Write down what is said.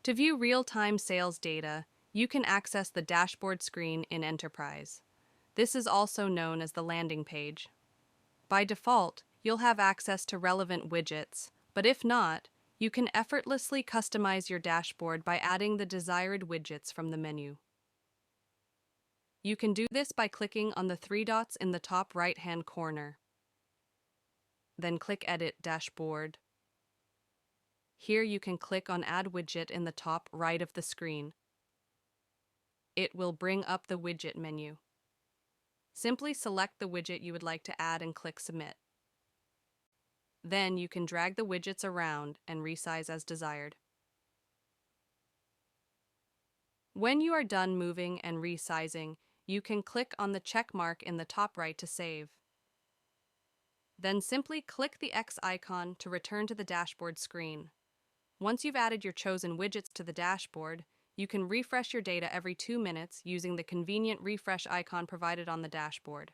To view real-time sales data, you can access the dashboard screen in Enterprise. This is also known as the landing page. By default, you'll have access to relevant widgets, but if not, you can effortlessly customize your dashboard by adding the desired widgets from the menu. You can do this by clicking on the three dots in the top right-hand corner. Then click Edit Dashboard. Here you can click on Add Widget in the top right of the screen. It will bring up the widget menu. Simply select the widget you would like to add and click Submit. Then you can drag the widgets around and resize as desired. When you are done moving and resizing, you can click on the check mark in the top right to save. Then simply click the X icon to return to the dashboard screen. Once you've added your chosen widgets to the dashboard, you can refresh your data every 2 minutes using the convenient refresh icon provided on the dashboard.